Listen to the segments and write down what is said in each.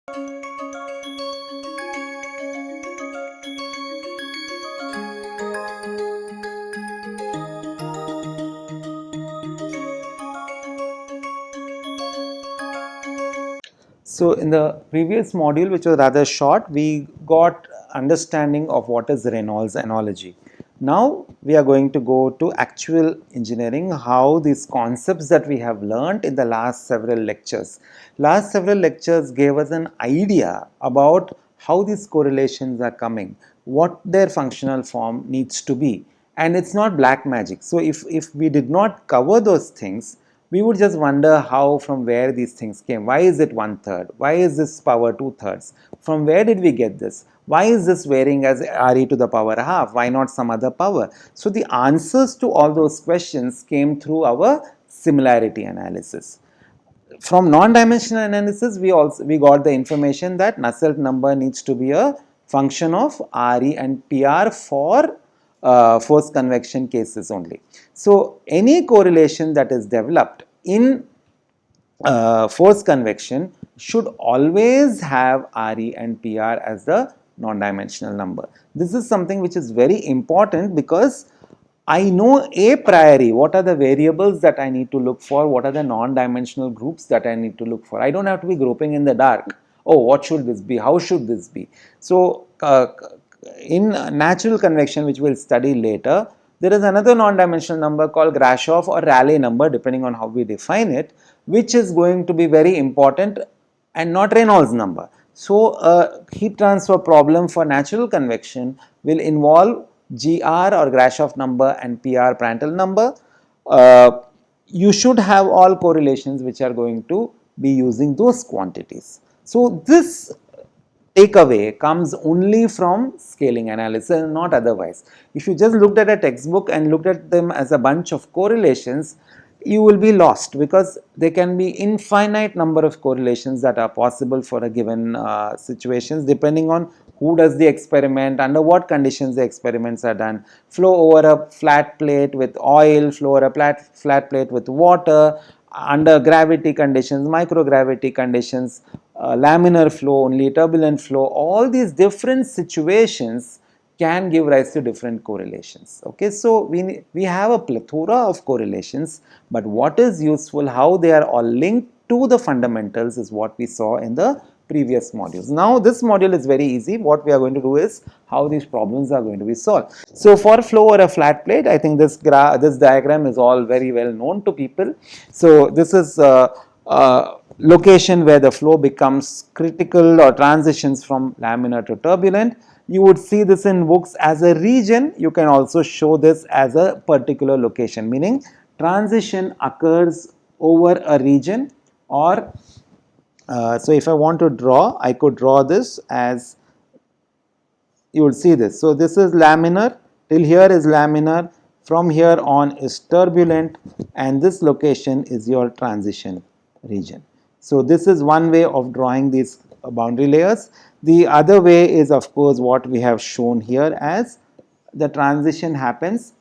So in the previous module, which was rather short, we got understanding of what is Reynolds analogy. Now we are going to go to actual engineering, how these concepts that we have learned in the last several lectures. Last several lectures gave us an idea about how these correlations are coming, what their functional form needs to be, and it's not black magic. So if we did not cover those things, we would just wonder how, from where these things came. Why is it 1/3? Why is this power 2/3? From where did we get this? Why is this varying as RE to the power half? Why not some other power? So the answers to all those questions came through our similarity analysis. From non-dimensional analysis, we got the information that Nusselt number needs to be a function of RE and PR for forced convection cases only. So any correlation that is developed in forced convection should always have RE and PR as the non-dimensional number. This is something which is very important because I know a priori what are the variables that I need to look for, what are the non-dimensional groups that I need to look for. I don't have to be groping in the dark. Oh, what should this be? How should this be? So in natural convection, which we'll study later, there is another non-dimensional number called Grashof or Rayleigh number, depending on how we define it, which is going to be very important and not Reynolds number. So a heat transfer problem for natural convection will involve GR or Grashof number and PR Prandtl number. You should have all correlations which are going to be using those quantities. So this takeaway comes only from scaling analysis, not otherwise. If you just looked at a textbook and looked at them as a bunch of correlations, you will be lost because there can be infinite number of correlations that are possible for a given situations, depending on who does the experiment, under what conditions the experiments are done. Flow over a flat plate with oil, flow over a flat plate with water, under gravity conditions, microgravity conditions, laminar flow, only turbulent flow. All these different situations can give rise to different correlations. Okay, so we have a plethora of correlations, but what is useful, how they are all linked to the fundamentals, is what we saw in the previous modules. Now this module is very easy. What we are going to do is how these problems are going to be solved. So for flow over a flat plate, I think this diagram is all very well known to people. So this is location where the flow becomes critical or transitions from laminar to turbulent. You would see this in books as a region. You can also show this as a particular location, meaning transition occurs over a region. Or so if I want to draw, I could draw this as, you will see this. So this is laminar, till here is laminar, from here on is turbulent, and this location is your transition region. So this is one way of drawing these boundary layers. The other way is, of course, what we have shown here as the transition happens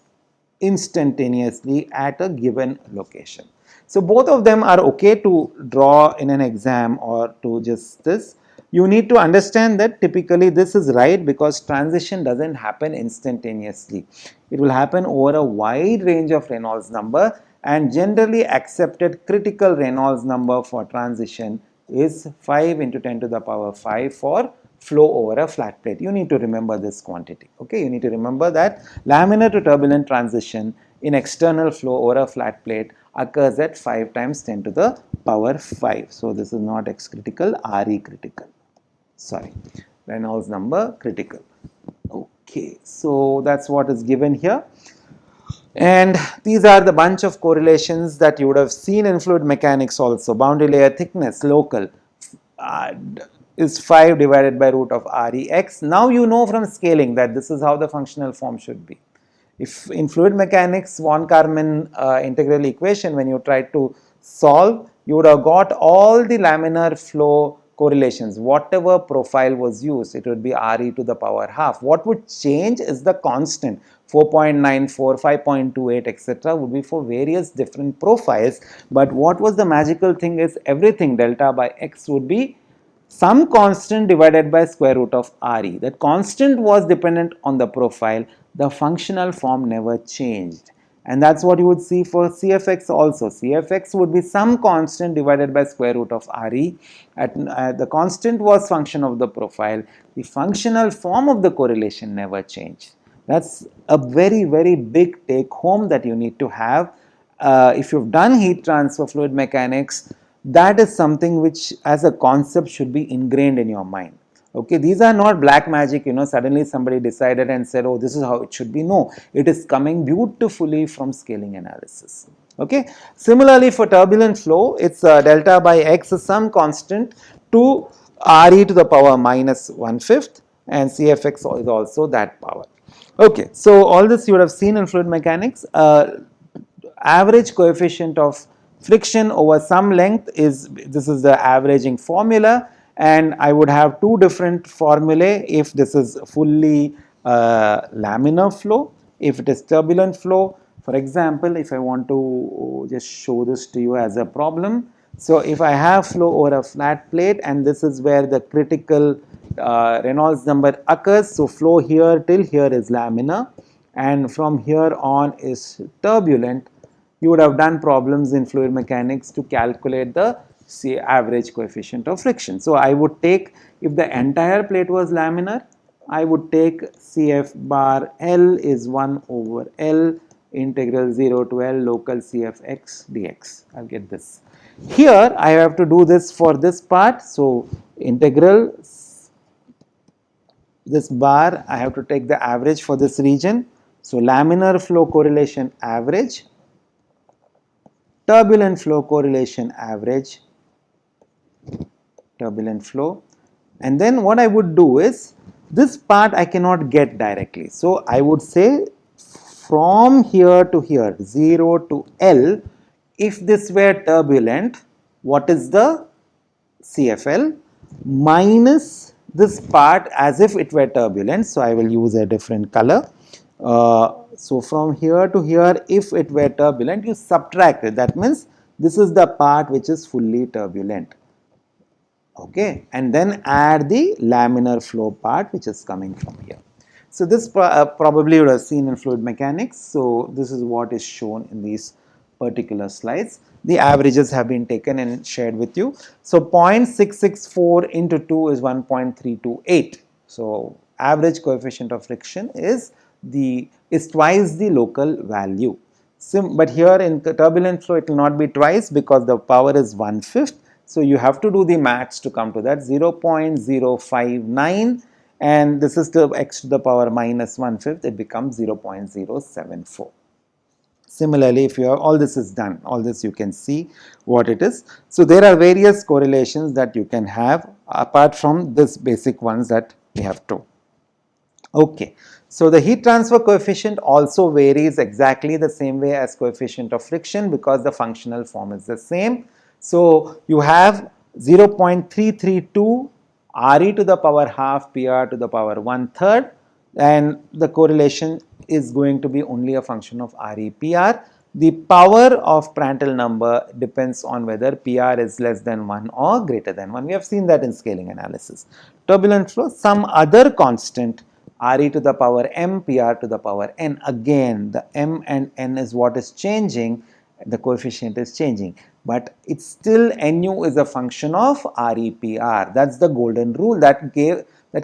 instantaneously at a given location. So both of them are okay to draw in an exam or to just this. You need to understand that typically this is right because transition doesn't happen instantaneously. It will happen over a wide range of Reynolds number, and generally accepted critical Reynolds number for transition is 5 into 10 to the power 5 for flow over a flat plate. You need to remember this quantity. Okay, you need to remember that laminar to turbulent transition in external flow over a flat plate occurs at 5 times 10 to the power 5. So this is not X critical, RE critical. Sorry, Reynolds number critical. Okay, so that's what is given here. And these are the bunch of correlations that you would have seen in fluid mechanics also. Boundary layer thickness, local, is 5 divided by root of Rex. Now you know from scaling that this is how the functional form should be. If in fluid mechanics, von Karman integral equation, when you try to solve, you would have got all the laminar flow correlations. Whatever profile was used, it would be Re to the power half. What would change is the constant. 4.94, 5.28, etc. would be for various different profiles. But what was the magical thing is everything delta by x would be some constant divided by square root of Re. That constant was dependent on the profile. The functional form never changed. And that's what you would see for CFX also. CFX would be some constant divided by square root of Re. The constant was function of the profile. The functional form of the correlation never changed. That's a very, very big take home that you need to have. If you've done heat transfer fluid mechanics, that is something which as a concept should be ingrained in your mind. Okay, these are not black magic, suddenly somebody decided and said, oh, this is how it should be. No, it is coming beautifully from scaling analysis. Okay, similarly for turbulent flow, it's delta by x is some constant to Re to the power minus 1/5, and Cfx is also that power. Okay, so all this you would have seen in fluid mechanics. Average coefficient of friction over some length is, this is the averaging formula, and I would have two different formulae if this is fully laminar flow. If it is turbulent flow, for example, if I want to just show this to you as a problem, so if I have flow over a flat plate and this is where the critical Reynolds number occurs, so flow here till here is laminar and from here on is turbulent. You would have done problems in fluid mechanics to calculate the average coefficient of friction. So I would take, if the entire plate was laminar, I would take Cf bar L is 1 over L integral 0 to L local Cfx dx. I'll get this. Here I have to do this for this part. So integral this bar, I have to take the average for this region. So laminar flow correlation average, turbulent flow correlation average, turbulent flow, and then what I would do is, this part I cannot get directly. So I would say from here to here, 0 to L, if this were turbulent, what is the CFL minus this part as if it were turbulent. So I will use a different color. So from here to here, if it were turbulent, you subtract it. That means this is the part which is fully turbulent. Okay, and then add the laminar flow part which is coming from here. So this probably you would have seen in fluid mechanics. So this is what is shown in these particular slides. The averages have been taken and shared with you. So 0.664 into 2 is 1.328. So average coefficient of friction is twice the local value. But here in turbulent flow it will not be twice because the power is 1/5. So you have to do the maths to come to that 0.059, and this is to x to the power minus 1/5, it becomes 0.074. Similarly, if you have all this is done, all this you can see what it is. So there are various correlations that you can have apart from this basic ones that we have to. Okay, so the heat transfer coefficient also varies exactly the same way as coefficient of friction because the functional form is the same. So you have 0.332 Re to the power half Pr to the power 1/3, and the correlation is going to be only a function of Re/Pr. The power of Prandtl number depends on whether Pr is less than 1 or greater than 1. We have seen that in scaling analysis. Turbulent flow, some other constant Re to the power m, Pr to the power n. Again, the m and n is what is changing, the coefficient is changing, but it's still Nu is a function of Re/Pr. That's the golden rule that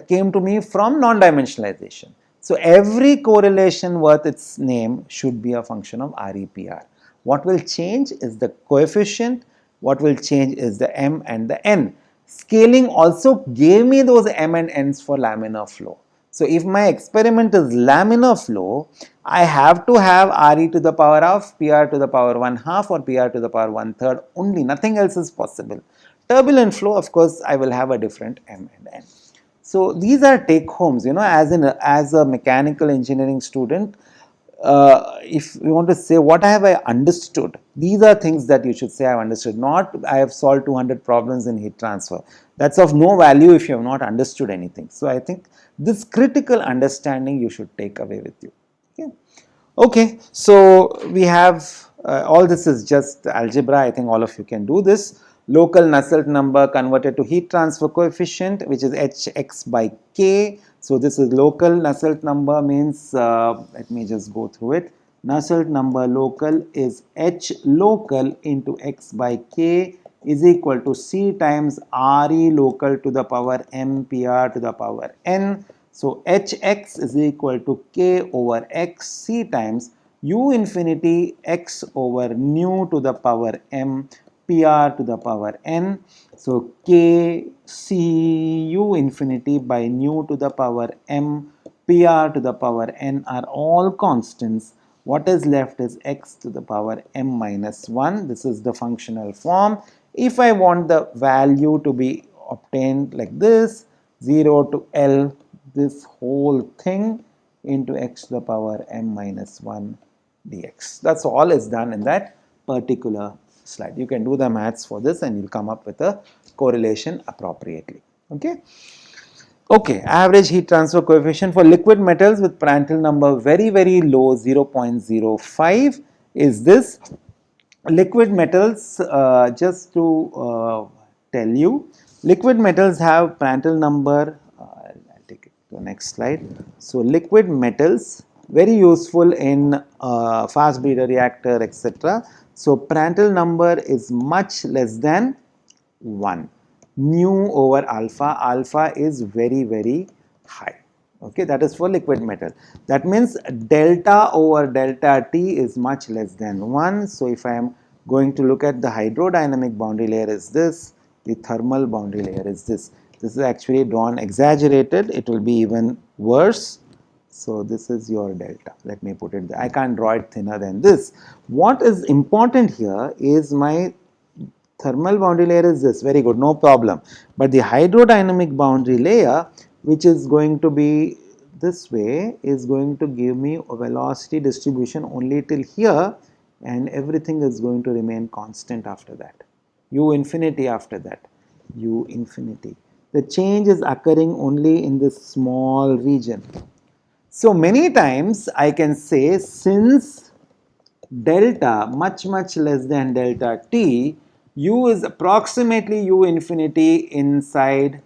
came to me from non-dimensionalization. So every correlation worth its name should be a function of Re/Pr. What will change is the coefficient, what will change is the m and the n. Scaling also gave me those m and n's for laminar flow. So if my experiment is laminar flow, I have to have Re to the power of Pr to the power 1/2 or Pr to the power 1/3 only, nothing else is possible. Turbulent flow, of course, I will have a different m and n. So these are take homes, as a mechanical engineering student, if you want to say what have I understood, these are things that you should say I have understood, not I have solved 200 problems in heat transfer. That's of no value if you have not understood anything. So I think this critical understanding you should take away with you. Okay, so we have all this is just algebra. I think all of you can do this. local Nusselt number converted to heat transfer coefficient, which is Hx by K. So this is local Nusselt number, means let me just go through it. Nusselt number local is H local into x by K is equal to C times Re local to the power m Pr to the power n. So Hx is equal to K over x C times u infinity x over nu to the power m Pr to the power n. So K C u infinity by nu to the power m Pr to the power n are all constants. What is left is x to the power m minus 1. This is the functional form. If I want the value to be obtained like this, 0 to L, this whole thing into x to the power m minus 1 dx. That's all is done in that particular slide. You can do the maths for this and you'll come up with a correlation appropriately. Okay. Okay, average heat transfer coefficient for liquid metals with Prandtl number very low, 0.05 is this. Liquid metals, just to tell you, liquid metals have Prandtl number, I'll take it to the next slide. So liquid metals, very useful in fast breeder reactor, etc. So Prandtl number is much less than 1. Nu over alpha, alpha is very high. Okay, that is for liquid metal. That means delta over delta T is much less than 1. So if I am going to look at the hydrodynamic boundary layer is this, the thermal boundary layer is this. This is actually drawn exaggerated, it will be even worse. So this is your delta. Let me put it there. I can't draw it thinner than this. What is important here is my thermal boundary layer is this, very good, no problem. But the hydrodynamic boundary layer, which is going to be this way, is going to give me a velocity distribution only till here, and everything is going to remain constant after that. U infinity after that, U infinity. The change is occurring only in this small region. So many times I can say, since delta much less than delta T, U is approximately U infinity inside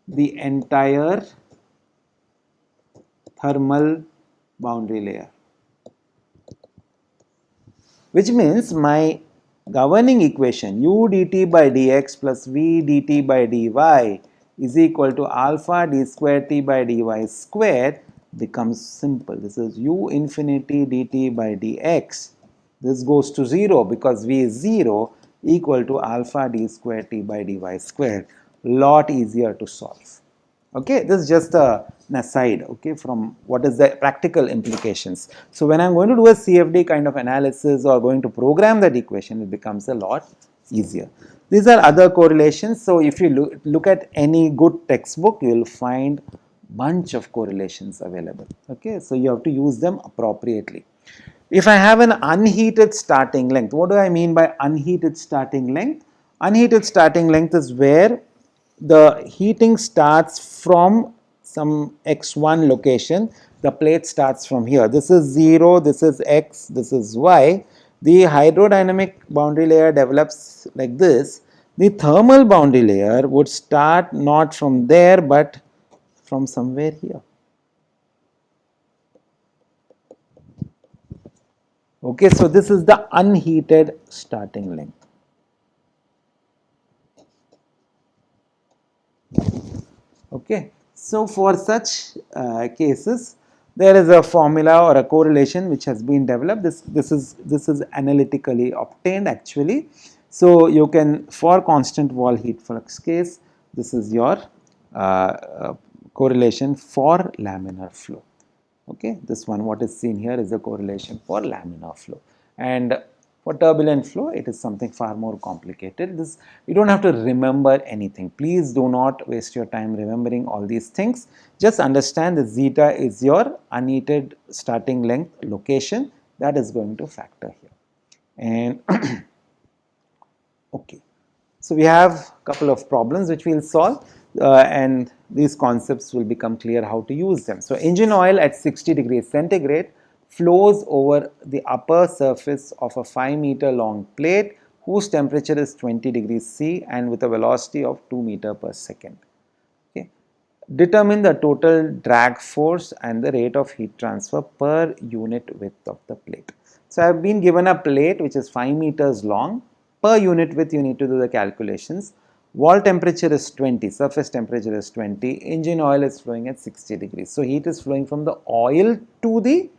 the entire thermal boundary layer, which means my governing equation U dt by dx plus V dt by dy is equal to alpha d square T by dy square becomes simple. This is U infinity dt by dx. This goes to 0 because V is 0, equal to alpha d square T by dy square. Lot easier to solve. Okay, this is just an aside, okay, from what is the practical implications. So when I'm going to do a CFD kind of analysis or going to program that equation, it becomes a lot easier. These are other correlations. So if you look at any good textbook, you will find bunch of correlations available. Okay, so you have to use them appropriately. If I have an unheated starting length, what do I mean by unheated starting length? Unheated starting length is where the heating starts from some x1 location. The plate starts from here. This is 0, this is x, this is y. The hydrodynamic boundary layer develops like this. The thermal boundary layer would start not from there but from somewhere here. Okay, so this is the unheated starting length. Okay, so for such cases, there is a formula or a correlation which has been developed. This is analytically obtained actually. So you can, for constant wall heat flux case, this is your correlation for laminar flow. Okay, this one what is seen here is the correlation for laminar flow, and for turbulent flow it is something far more complicated. This you don't have to remember anything. Please do not waste your time remembering all these things. Just understand that zeta is your unheated starting length location that is going to factor here. And okay, so we have a couple of problems which we will solve. And these concepts will become clear how to use them. So engine oil at 60 degrees centigrade flows over the upper surface of a 5 meter long plate whose temperature is 20 degrees C and with a velocity of 2 meter per second. Okay. Determine the total drag force and the rate of heat transfer per unit width of the plate. So I have been given a plate which is 5 meters long. Per unit width you need to do the calculations. Wall temperature is 20, surface temperature is 20, engine oil is flowing at 60 degrees. So heat is flowing from the oil to the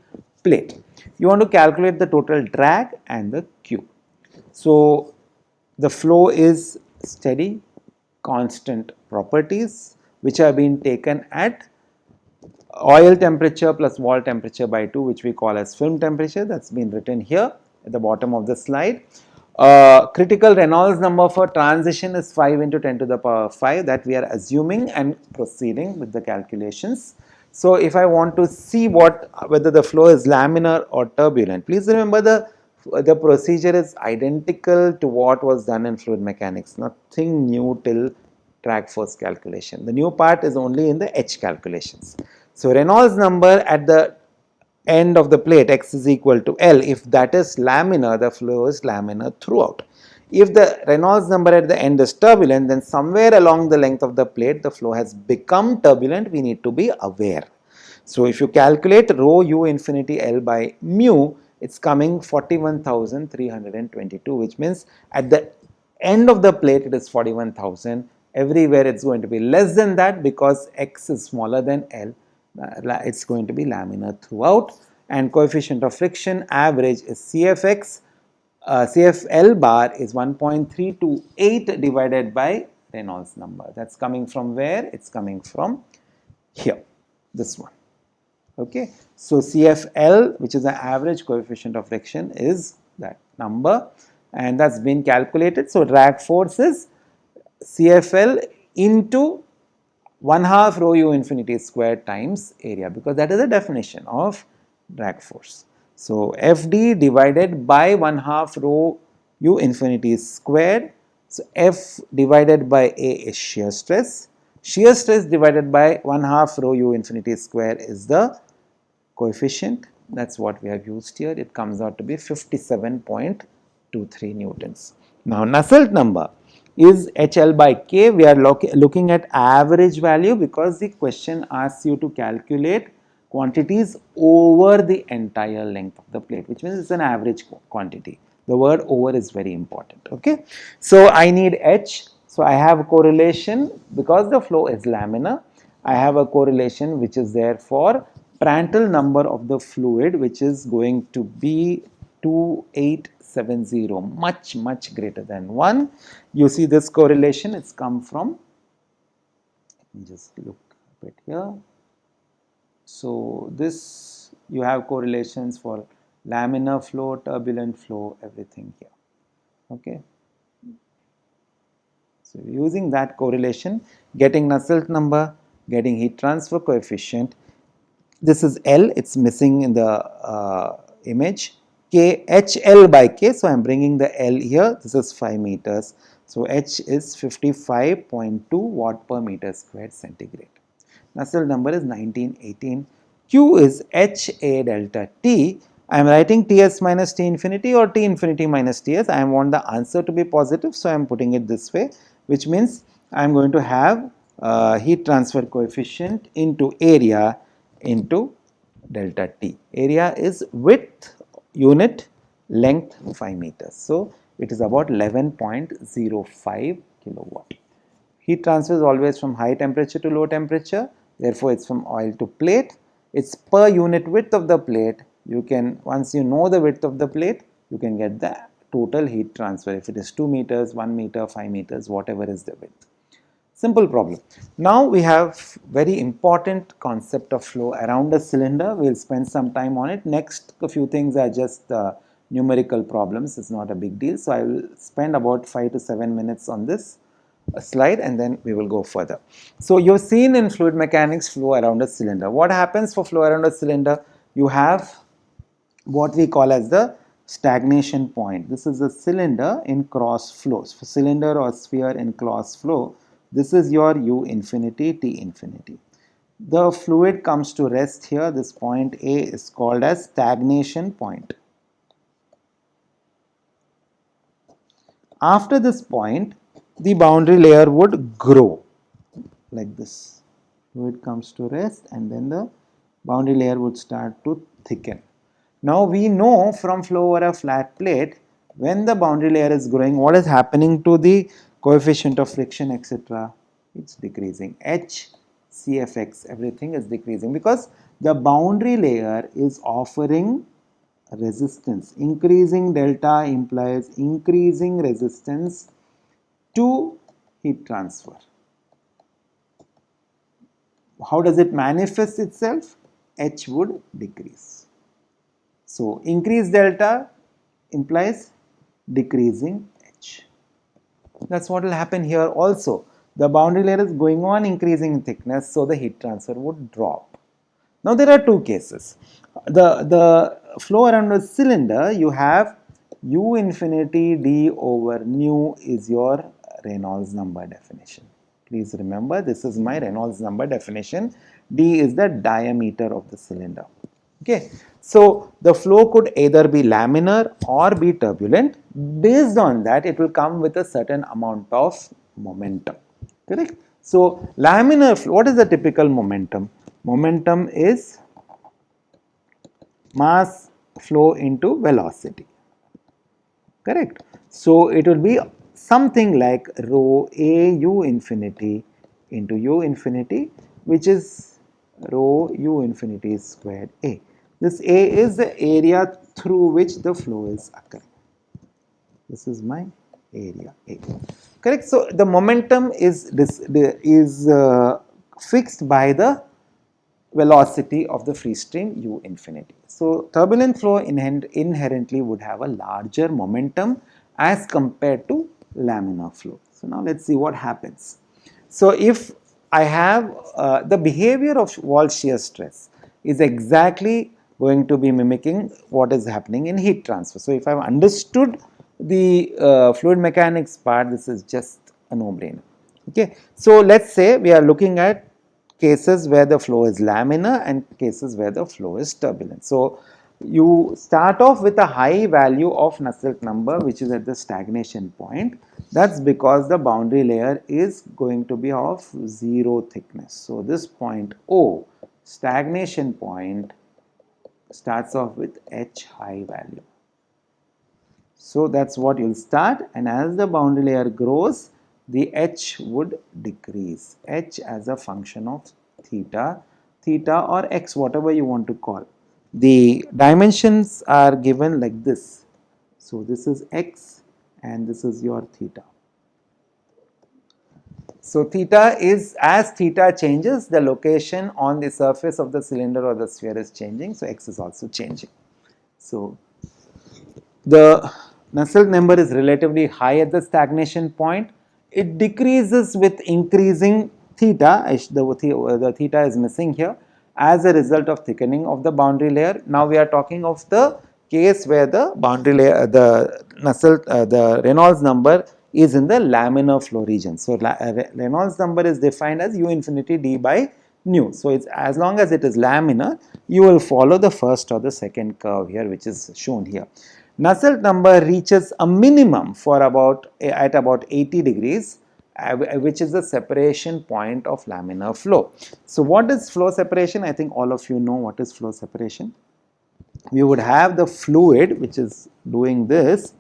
plate. You want to calculate the total drag and the Q. So the flow is steady, constant properties which have been taken at oil temperature plus wall temperature by 2, which we call as film temperature. That's been written here at the bottom of the slide. Critical Reynolds number for transition is 5 into 10 to the power 5, that we are assuming and proceeding with the calculations. So if I want to see whether the flow is laminar or turbulent, please remember the procedure is identical to what was done in fluid mechanics. Nothing new till drag force calculation. The new part is only in the H calculations. So Reynolds number at the end of the plate, x is equal to L. If that is laminar, the flow is laminar throughout. If the Reynolds number at the end is turbulent, then somewhere along the length of the plate the flow has become turbulent. We need to be aware. So if you calculate rho u infinity L by mu, it's coming 41,322, which means at the end of the plate it is 41,000. Everywhere it's going to be less than that because x is smaller than L. It's going to be laminar throughout, and coefficient of friction average is CFX. CFL bar is 1.328 divided by Reynolds number. That's coming from where? It's coming from here, this one. Okay, so CFL, which is the average coefficient of friction, is that number, and that's been calculated. So drag force is CFL into 1/2 rho u infinity squared times area, because that is the definition of drag force. So FD divided by 1/2 rho u infinity squared. So F divided by A is shear stress. Shear stress divided by 1/2 rho u infinity square is the coefficient. That's what we have used here. It comes out to be 57.23 newtons. Now Nusselt number is HL by K. We are looking at average value because the question asks you to calculate quantities over the entire length of the plate, which means it's an average quantity. The word over is very important. Okay, so I need H. So I have a correlation because the flow is laminar. I have a correlation which is there for Prandtl number of the fluid, which is going to be 2870, much greater than 1. You see this correlation, it's come from, let me just look a bit here. So this, you have correlations for laminar flow, turbulent flow, everything here. Okay. So using that correlation, getting Nusselt number, getting heat transfer coefficient. This is L, it's missing in the image. K, HL by K, so I am bringing the L here. This is 5 meters. So H is 55.2 watt per meter squared centigrade. Nusselt number is 1918. Q is HA delta T. I am writing Ts minus T infinity or T infinity minus Ts. I want the answer to be positive, so I am putting it this way, which means I am going to have heat transfer coefficient into area into delta T. Area is width unit, length 5 meters. So it is about 11.05 kilowatt. Heat transfer is always from high temperature to low temperature. Therefore, it's from oil to plate. It's per unit width of the plate. You can, once you know the width of the plate, you can get the total heat transfer. If it is 2 meters, 1 meter, 5 meters, whatever is the width. Simple problem. Now we have very important concept of flow around a cylinder. We'll spend some time on it. Next, a few things are just numerical problems. It's not a big deal. So I will spend about 5 to 7 minutes on this slide and then we will go further. So you've seen in fluid mechanics flow around a cylinder. What happens for flow around a cylinder? You have what we call as the stagnation point. This is a cylinder in cross flows. For cylinder or sphere in cross flow, this is your U infinity, T infinity. The fluid comes to rest here. This point A is called as stagnation point. After this point, the boundary layer would grow like this. Fluid comes to rest and then the boundary layer would start to thicken. Now we know from flow over a flat plate, when the boundary layer is growing, what is happening to the coefficient of friction, etc.? It's decreasing. H, CFX, everything is decreasing because the boundary layer is offering resistance. Increasing delta implies increasing resistance to heat transfer. How does it manifest itself? H would decrease. So, increased delta implies decreasing H. That's what will happen here also. The boundary layer is going on increasing in thickness, so the heat transfer would drop. Now, there are two cases. The flow around a cylinder, you have U infinity d over nu is your Reynolds number definition. Please remember, this is my Reynolds number definition. D is the diameter of the cylinder. Okay, so the flow could either be laminar or be turbulent. Based on that, it will come with a certain amount of momentum. Correct? So, laminar flow, what is the typical momentum? Momentum is mass flow into velocity. Correct? So, it will be something like rho A u infinity into u infinity, which is rho u infinity squared A. This A is the area through which the flow is occurring. This is my area A. Correct? So, the momentum is fixed by the velocity of the free stream u infinity. So, turbulent flow inherently would have a larger momentum as compared to laminar flow. So, now let us see what happens. So, if I have the behavior of wall shear stress is exactly going to be mimicking what is happening in heat transfer. So, if I have understood the fluid mechanics part, this is just a no-brainer. Okay. So, let us say we are looking at cases where the flow is laminar and cases where the flow is turbulent. So, you start off with a high value of Nusselt number, which is at the stagnation point. That's because the boundary layer is going to be of 0 thickness. So, this point O, stagnation point, starts off with H high value. So, that is what you will start, and as the boundary layer grows, the H would decrease. H as a function of theta or X, whatever you want to call. The dimensions are given like this. So, this is X and this is your theta. So, theta is, as theta changes, the location on the surface of the cylinder or the sphere is changing. So, X is also changing. So, the Nusselt number is relatively high at the stagnation point. It decreases with increasing theta. The theta is missing here as a result of thickening of the boundary layer. Now, we are talking of the case where the boundary layer, the Nusselt, the Reynolds number is in the laminar flow region. So, Reynolds number is defined as u infinity d by nu. So, it's as long as it is laminar, you will follow the first or the second curve here, which is shown here. Nusselt number reaches a minimum for at about 80 degrees, which is the separation point of laminar flow. So, what is flow separation? I think all of you know what is flow separation. We would have the fluid which is doing this.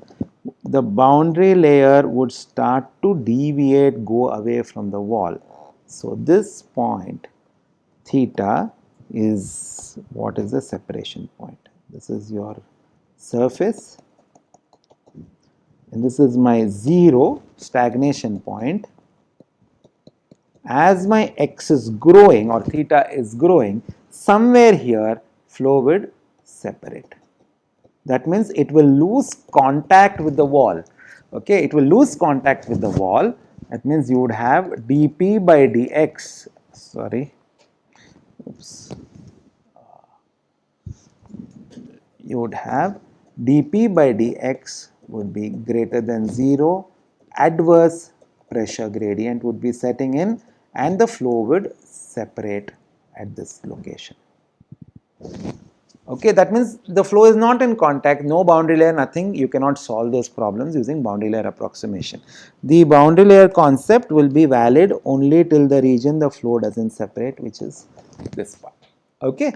The boundary layer would start to deviate, go away from the wall. So, this point theta is what is the separation point. This is your surface and this is my 0 stagnation point. As my X is growing or theta is growing, somewhere here flow would separate. That means it will lose contact with the wall. Okay, it will lose contact with the wall. That means you would have dP by dx. Sorry. Oops. You would have dP by dx would be greater than 0, adverse pressure gradient would be setting in and the flow would separate at this location. Okay, that means the flow is not in contact, no boundary layer, nothing. You cannot solve those problems using boundary layer approximation. The boundary layer concept will be valid only till the region the flow doesn't separate, which is this part. Okay,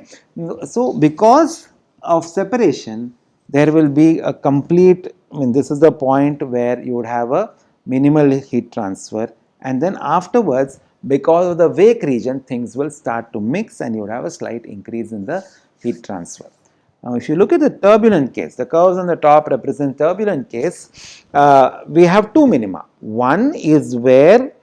so because of separation, there will be a complete, I mean, this is the point where you would have a minimal heat transfer, and then afterwards, because of the wake region, things will start to mix and you would have a slight increase in the heat transfer. Now, if you look at the turbulent case, the curves on the top represent turbulent case. We have two minima. One is where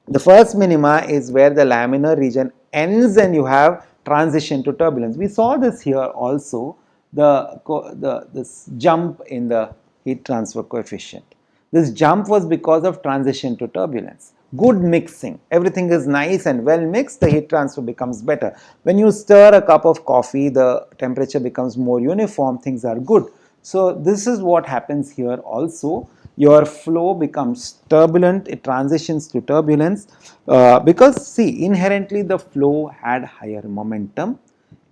the first minima is where the laminar region ends and you have transition to turbulence. We saw this here also, this jump in the heat transfer coefficient. This jump was because of transition to turbulence. Good mixing, everything is nice and well mixed, the heat transfer becomes better. When you stir a cup of coffee, the temperature becomes more uniform, things are good. So this is what happens here also. Your flow becomes turbulent, it transitions to turbulence because see, inherently the flow had higher momentum.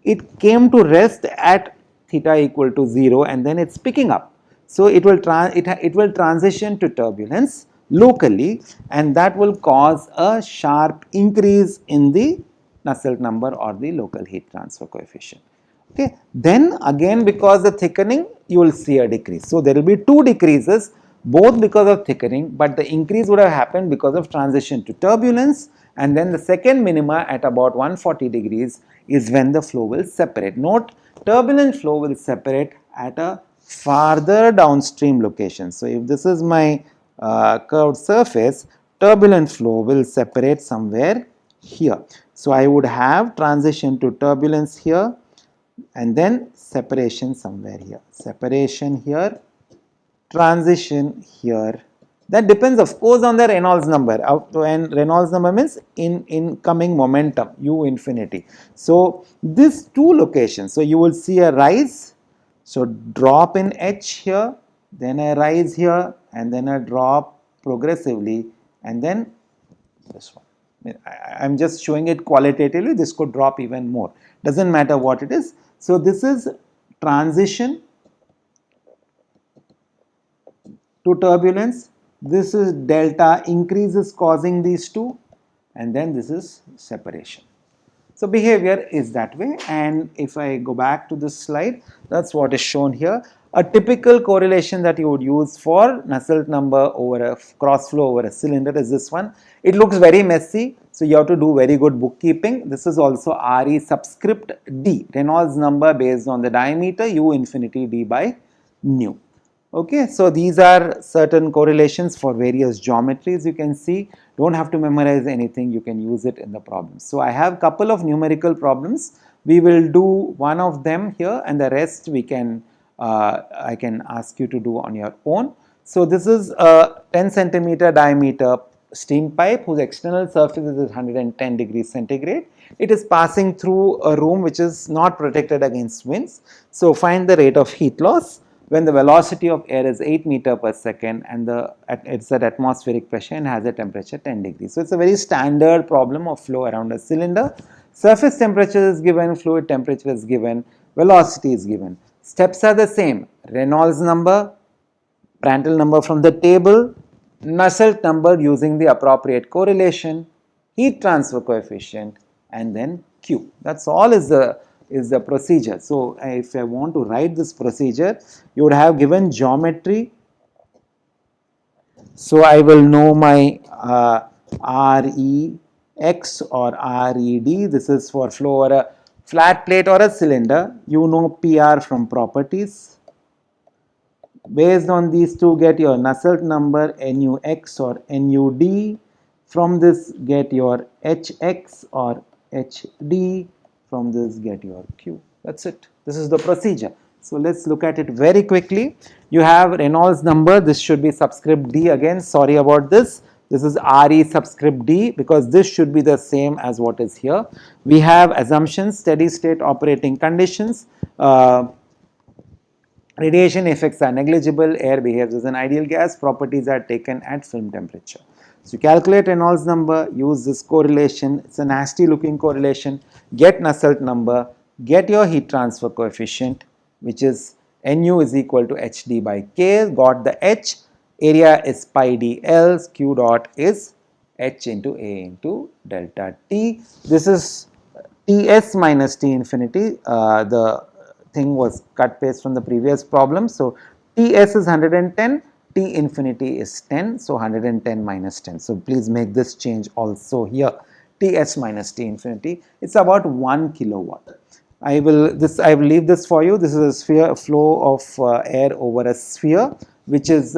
It came to rest at theta equal to 0 and then it's picking up. So it will transition to turbulence locally, and that will cause a sharp increase in the Nusselt number or the local heat transfer coefficient. Okay, then again because the thickening, you will see a decrease. So there will be two decreases, both because of thickening, but the increase would have happened because of transition to turbulence, and then the second minima at about 140 degrees is when the flow will separate. Note, turbulent flow will separate at a farther downstream location. So if this is my curved surface, turbulent flow will separate somewhere here. So I would have transition to turbulence here and then separation somewhere here. Separation here, transition here. That depends of course on the Reynolds number. And Reynolds number means incoming momentum, u infinity. So these two locations, so you will see a rise. So drop in h here, then a rise here, and then a drop progressively, and then this one. I'm just showing it qualitatively. This could drop even more. Doesn't matter what it is. So this is transition to turbulence. This is delta increases causing these two, and then this is separation. So behavior is that way, and if I go back to this slide, that's what is shown here. A typical correlation that you would use for Nusselt number over a cross flow over a cylinder is this one. It looks very messy, so you have to do very good bookkeeping. This is also Re subscript D, Reynolds number based on the diameter, U infinity D by nu. Okay, so these are certain correlations for various geometries. You can see, don't have to memorize anything, you can use it in the problems. So I have a couple of numerical problems. We will do one of them here and the rest we can I can ask you to do on your own. So this is a 10 centimeter diameter steam pipe whose external surface is 110 degrees centigrade. It is passing through a room which is not protected against winds. So find the rate of heat loss when the velocity of air is 8 meter per second and it's at atmospheric pressure and has a temperature 10 degrees. So it's a very standard problem of flow around a cylinder. Surface temperature is given, fluid temperature is given, velocity is given. Steps are the same: Reynolds number, Prandtl number from the table, Nusselt number using the appropriate correlation, heat transfer coefficient, and then Q. That's all is the procedure. So if I want to write this procedure, you would have given geometry. So I will know my Rex or Red. This is for flow over a flat plate or a cylinder. You know PR from properties. Based on these two, get your Nusselt number NUX or NUD. From this, get your HX or HD. From this, get your Q. That's it. This is the procedure. So let's look at it very quickly. You have Reynolds number. This should be subscript D again. Sorry about this. This is Re subscript D because this should be the same as what is here. We have assumptions, steady state operating conditions. Radiation effects are negligible. Air behaves as an ideal gas. Properties are taken at film temperature. So calculate Reynolds number, use this correlation. It's a nasty looking correlation. Get Nusselt number. get your heat transfer coefficient, which is Nu is equal to Hd by K, got the H, area is pi dl, Q dot is H into A into delta T. This is Ts minus T infinity. The thing was cut paste from the previous problem. So Ts is 110, T infinity is 10, so 110 minus 10. So please make this change also here. Ts minus T infinity, it's about 1 kilowatt. I will leave this for you. This is a flow of air over a sphere which is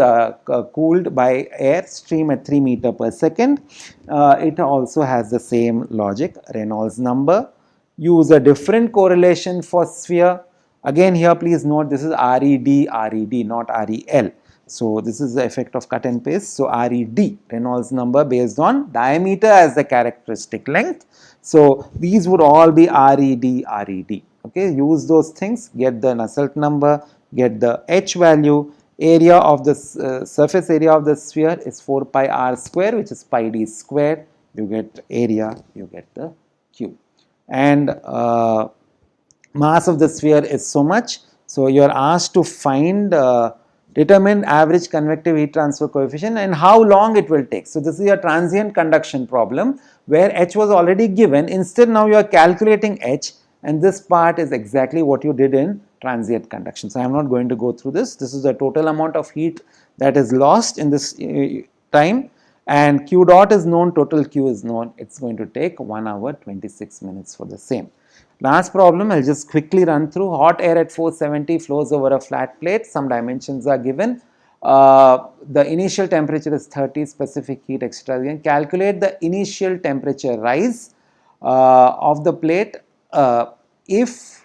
cooled by air stream at 3 meter per second. It also has the same logic, Reynolds number. Use a different correlation for sphere. Again here please note this is RED, not REL. So this is the effect of cut and paste. So RED, Reynolds number based on diameter as the characteristic length. So these would all be RED. Okay, use those things, get the Nusselt number, get the H value. Area of the surface area of the sphere is 4 pi r square, which is pi d square. You get area, you get the Q. And mass of the sphere is so much. So you are asked to find determine average convective heat transfer coefficient and how long it will take. So this is a transient conduction problem where H was already given. Instead now you are calculating H, and this part is exactly what you did in transient conduction. So I am not going to go through this. This is the total amount of heat that is lost in this time, and Q dot is known, total Q is known. It's going to take 1 hour 26 minutes for the same. Last problem, I'll just quickly run through. Hot air at 470 flows over a flat plate. Some dimensions are given. The initial temperature is 30, specific heat, etc. You can calculate the initial temperature rise of the plate if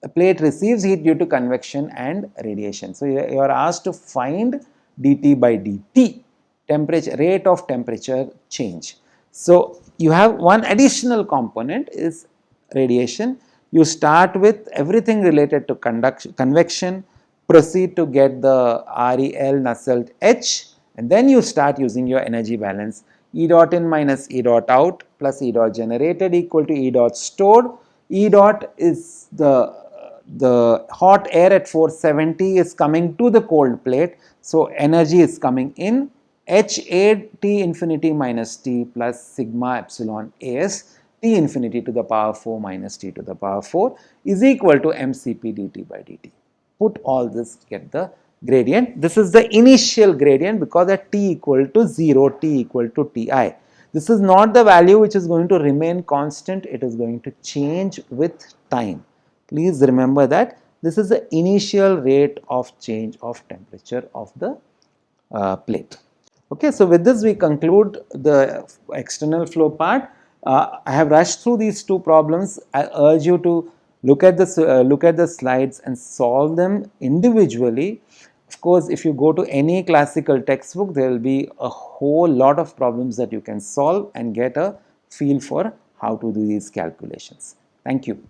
a plate receives heat due to convection and radiation. So you are asked to find dT by dt, temperature, rate of temperature change. So you have one additional component is radiation. You start with everything related to convection, proceed to get the REL Nusselt H, and then you start using your energy balance. E dot in minus E dot out plus E dot generated equal to E dot stored. E dot is the hot air at 470 is coming to the cold plate, so energy is coming in. HA T infinity minus T plus sigma epsilon As T infinity to the power 4 minus T to the power 4 is equal to mCp dt by dt. Put all this, get the gradient. This is the initial gradient because at T equal to 0, T equal to Ti. This is not the value which is going to remain constant, it is going to change with time. Please remember that this is the initial rate of change of temperature of the plate. Okay, so with this we conclude the external flow part. I have rushed through these two problems. I urge you to look at the slides and solve them individually. Of course, if you go to any classical textbook, there will be a whole lot of problems that you can solve and get a feel for how to do these calculations. Thank you.